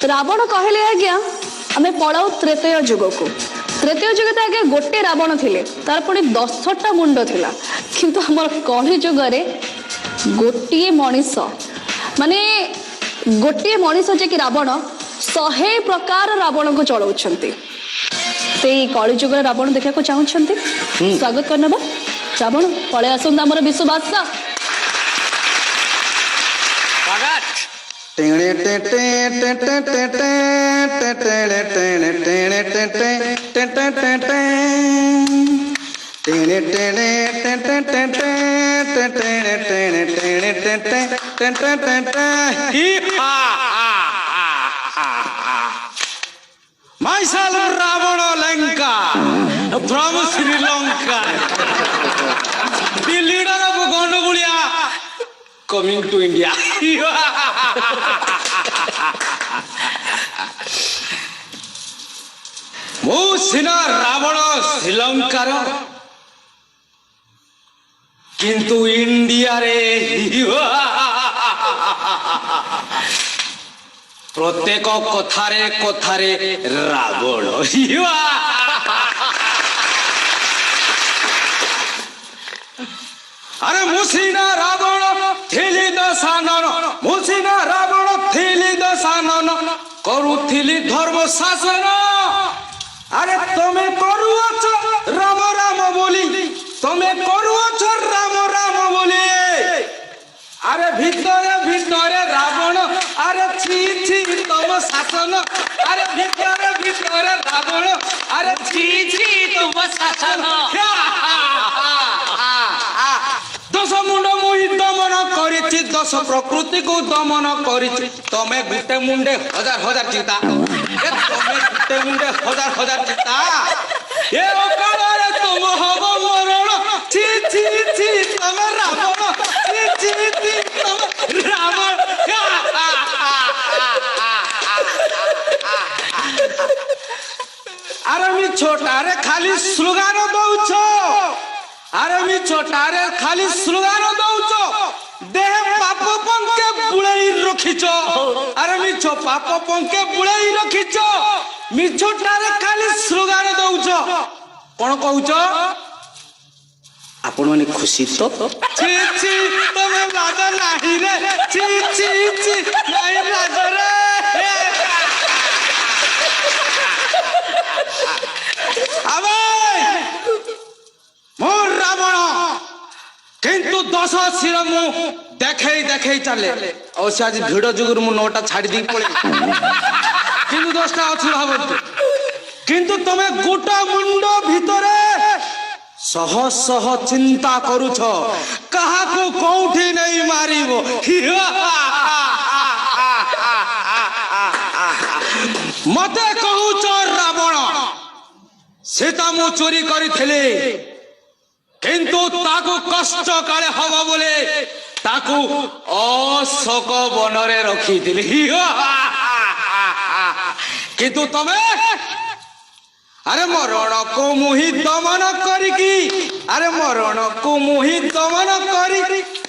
रावण कहले आज्ञा आमे पलाऊ त्रेतय युग को। त्रेतय युग तो आगे गोटे रावण थिले, तार पुणी 10टा मुंड थिला, किंतु हमर कलि युग रे गोटे मनीष माने गोटे मनीष जे कि रावण 100 प्रकार रावण को चलाउछंती। से कलि युग रे रावण देखा को चाहुछंती, स्वागत करनबा। रावण पळे आसुन हमर विश्ववासा Myself Ravana Lanka from Sri Lanka, the leader of Gondogulia coming to India. ମୁଁ ସିନା ରାବଣ ଶ୍ରୀଲଙ୍କାର, କିନ୍ତୁ ଇଣ୍ଡିଆରେ ପ୍ରତ୍ୟେକ କଥାରେ କଥାରେ ରାବଣ। ଆରେ ମୁଁ ସିନା ରାବଣ ଥିଲି ଦଶାନନ, ମୁଁ ସିନା ରାବଣ ଥିଲି ଦଶାନନ, କରୁଥିଲି ଧର୍ମ ଶାସନ। আরে তুমি করুছ রাম রাম বলি, তুমি করুছ রাম রাম বলি, আরে ভিতরে ভিতরে রাবণ, আরে ছি ছি তম শাসন, আরে ভিতরে ভিতরে রাবণ, আরে ছি ছি তম শাসন। দশ মুন্ড মুই দমন করেছি, 10 প্রকৃতিକୁ দমন করেছি, তমে গুটে মুন্ডে হাজার হাজার চিতা, তমে গুটে মুন্ডে হাজার হাজার চিতা, এ অকাଳରେ তুম হব মরণ। ছি ছি ছি তমে রাবণ, ছি ছি ছি তমে রাবণ। আরে মিছোটারে খালি স্লোগান দউছ, আরে মিছোটারে খালি স্লোগান দউছ, দেহ পাপ পঙ্কে বুড়াই রখিছ। আরে মিছ পাপ পঙ্কে বুড়াই রখিছ, মিছোটারে খালি স্লোগান দউছ। কোন কହୁଛ? ଆପଣ ମାନେ ଖୁସି ତ? ছি ছি ତମେ ଲାଜ ନାହିଁ ରେ, ছি ছি ছি ନାହିଁ ଲାଜ ରେ। আবে মোর রাবণ, কিন্তু 10 শির মু দেখেই দেখেই চালে। অবশ্য আজ ভিড় যুগর মু 9টা ছাড়ি দিয়ে পড়ে, কিন্তু 10টা অছু ভাবন্তু। কিন্তু তুমি গোটা মুন্ড ভিতরে শহ শহ চিন্তা করুছ, কাহাকু কোউঠি নেই মারিব। মতে কহুছ রাবণ সীতা মু চোরি করিଥିଲି, কিন্তু তাকু কষ্ট কালে হব বলে তাকু অশোক বনরে রখিଥିଲି। কিন্তু তবে আরে মরণকু মুহি দমন করিকি, আরে মরণকু মুহি দমন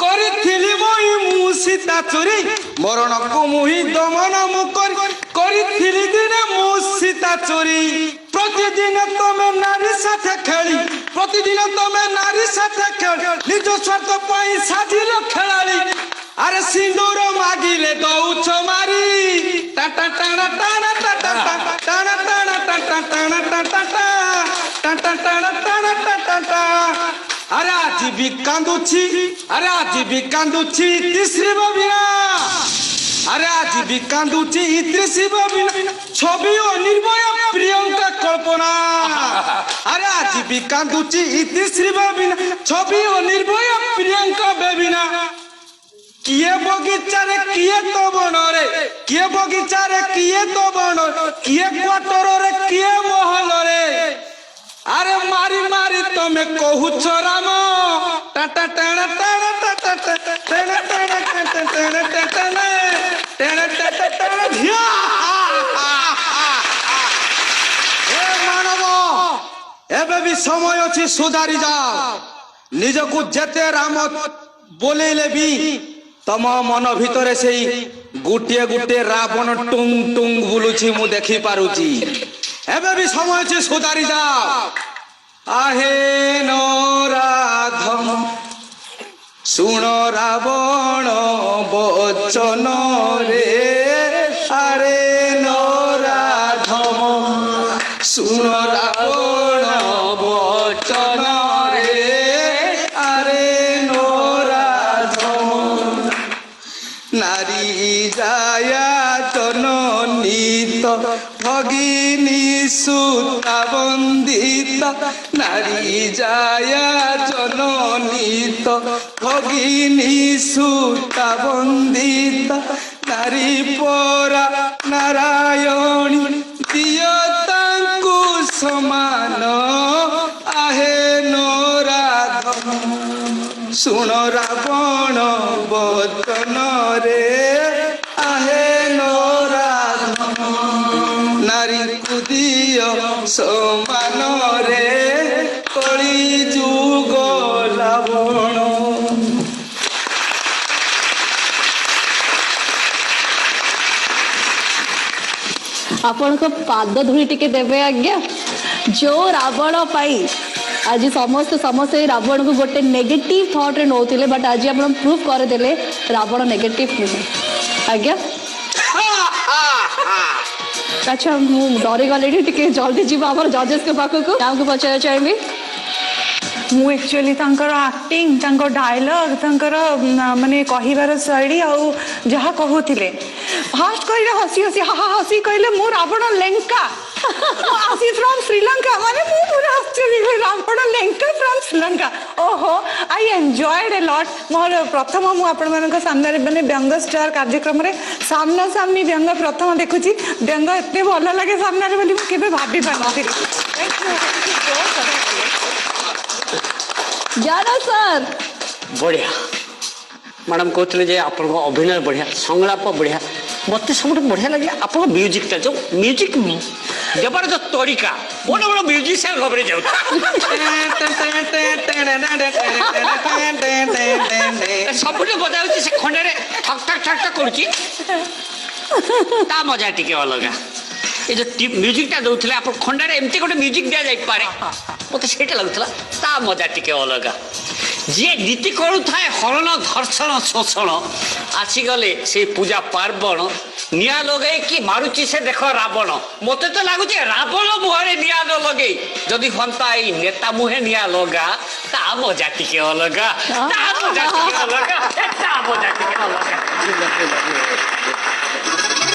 করিଥିଲି মই মু সীতা চোরি, মরণকু মুহি দমন মু করিଥିଲି দিনে মু সীতা চোরি। প্রতিদিন তুমি নারী সাথে খেলি, প্রতিদিন তুমি নারী সাথে খেলি, নিজ স্বার্থ পাই সাজিল খেলালি। আরে সিঁদুর মাগিলে দৌছ মারি, টাটা টানা টানা টাটা টানা টানা টাটা টানা টাটা টাটা টানা টানা টাটা। আরে আজি বি কান্দুছি, আরে আজি বি কান্দুছি তিসরি ববিনা, আরে আজি বি কান্দুছি ইত্রিসি ববিনা, ছবি ও নির্ভয় প্রিয়ঙ্কা কল্পনা। আরে আজি বি কান্দুছি ইত্রিসি ববিনা, ছবি ও নির্ভয় প্রিয়ঙ্কা বেবিনা। কিয়ে বগিচারে কিয়ে তো বনরে, কিয়ে বগিচারে কিয়ে তো বন, কিয়ে কোয়ার্টরে কিয়ে মহলরে। আরে মারি মারি তুমি কহুছ রাম, টাটা টানা টানা টাটা টানা টানা টানা টানা টানা টানা টাটা টানা ধিয়া। এ মানব, এবে বি সময় আছে সুধারি যাও, নিজকু যেতে রাম বলেইলে বি তম মন ভিতরে সেই ଗୋଟିଏ ଗୋଟିଏ ରାବଣ ଟୁଙ୍ଗ ଟୁଙ୍ଗ ବୁଲୁଛି ମୁଁ ଦେଖି ପାରୁଛି। ଏବେ ବି ସମୟ ଅଛି, ସୁଧାରି ଯାଅ। ଆହେ ନରାଧମ ଶୁଣ ରାବଣ ବଚନ ରେ, ଆରେ ନରାଧମ ଶୁଣ ରାବଣ ବଚନ ରେ, ଆରେ ନରାଧମ নারী যায়া জননীত ভগিনী সুতা বন্দিত, নারী যায়া জননীত ভগিনী সুতা বন্দিত, নারী পরা নারায়ণী দিয় তাঙ্কু সমান, আহে নরাধম শুণ রাবণ বচন রে, আহে নরাধম নারী কুদিয় সমান রে, কলি যুগ লাবণ। ଆପଣଙ୍କ ପାଦ ଧୂଳି ଟିକେ ଦେବେ ଆଜ୍ଞା। ଯୋଉ ରାବଣ ପାଇଁ ଆଜି ସମସ୍ତେ ଏଇ ରାବଣକୁ ଗୋଟେ ନେଗେଟିଭ ଥଟ୍ରେ ନେଉଥିଲେ, ବଟ୍ ଆଜି ଆପଣ ପ୍ରୁଭ୍ କରିଦେଲେ ରାବଣ ନେଗେଟିଭ ନୁହେଁ ଆଜ୍ଞା। ଆଚ୍ଛା, ମୁଁ ଡରିଗଲିଣି, ଟିକେ ଜଲ୍ଦି ଯିବା ଆମର ଜଜେସ୍ଙ୍କ ପାଖକୁ। କାହାକୁ ପଚାରିବା ଚାହିଁବି? ମୁଁ ଆକ୍ଚୁଆଲି ତାଙ୍କର ଆକ୍ଟିଂ, ତାଙ୍କ ଡାୟଲଗ, ତାଙ୍କର ମାନେ କହିବାର ଶୈଳୀ ଆଉ ଯାହା କହୁଥିଲେ, ଫାଷ୍ଟ କହିଲେ ହସି ହସି ହାହା ହସି କହିଲେ ମୁଁ ରାବଣ ଲେଙ୍କା, ଆସି ଫ୍ରମ୍ ଶ୍ରୀଲଙ୍କା, ମାନେ ମୁଁ ପୁରା ଆଶ୍ଚର୍ଯ୍ୟ, ରାବଣ ଲେଙ୍କା ଫ୍ରମ୍ ଶ୍ରୀଲଙ୍କା। ଓହୋ, ଆଇ ଏନ୍ଜଏଡ୍ ଏ ଲଟ୍। ମୋର ପ୍ରଥମ ମୁଁ ଆପଣମାନଙ୍କ ସାମ୍ନାରେ ମାନେ ବ୍ୟଙ୍ଗ ଷ୍ଟାର କାର୍ଯ୍ୟକ୍ରମରେ ସାମ୍ନାସାମ୍ନି ବ୍ୟଙ୍ଗ ପ୍ରଥମ ଦେଖୁଛି। ବ୍ୟଙ୍ଗ ଏତେ ଭଲ ଲାଗେ ସାମ୍ନାରେ ବୋଲି ମୁଁ କେବେ ଭାବି ପାରିନଥିଲି। ଜାନ ସାର୍ ବଢ଼ିଆ ମ୍ୟାଡ଼ାମ୍ କହୁଥିଲେ ଯେ ଆପଣଙ୍କ ଅଭିନୟ ବଢ଼ିଆ, ସଂଳାପ ବଢ଼ିଆ। ମୋତେ ସବୁଠୁ ବଢ଼ିଆ ଲାଗେ ଆପଣଙ୍କ ମ୍ୟୁଜିକ୍ଟା, ଯେଉଁ ମ୍ୟୁଜିକ୍ ଦେବାର ଯେଉଁ ତରିକା, ବଡ଼ ବଡ଼ ମ୍ୟୁଜିସିଆନ୍ ଭାବରେ ଯାଉଛି। ସବୁଠୁ ବଜା ହେଉଛି ସେ ଖଣ୍ଡରେ ଠକ୍ ଠକ୍ ଠକ୍ ଠକ୍ କରୁଛି, ତା ମଜା ଟିକେ ଅଲଗା। ଏ ଯେଉଁ ମ୍ୟୁଜିକ୍ଟା ଦେଉଥିଲେ ଆପଣ ଖଣ୍ଡାରେ ଏମିତି ଗୋଟେ ମ୍ୟୁଜିକ୍ ଦିଆଯାଇପାରେ, ମୋତେ ସେଇଟା ଲାଗୁଥିଲା, ତା ମଜା ଟିକେ ଅଲଗା। ଯିଏ ନୀତି କରୁଥାଏ ହରଣ ଧର୍ଷଣ ଶୋଷଣ, ଆସିଗଲେ ସେଇ ପୂଜା ପାର୍ବଣ, ନିଆଁ ଲଗେଇକି ମାରୁଛି ସେ ଦେଖ ରାବଣ। ମୋତେ ତ ଲାଗୁଛି ରାବଣ ମୁହଁରେ ନିଆଁ ନ ଲଗେଇ ଯଦି ହୁଅନ୍ତା ଏଇ ନେତା ମୁହେ ନିଆଁ ଲଗା, ତା ମଜା ଟିକେ ଅଲଗା, ତା ମଜା ଟିକେ ଅଲଗା, ତା ମଜା ଟିକେ ଅଲଗା।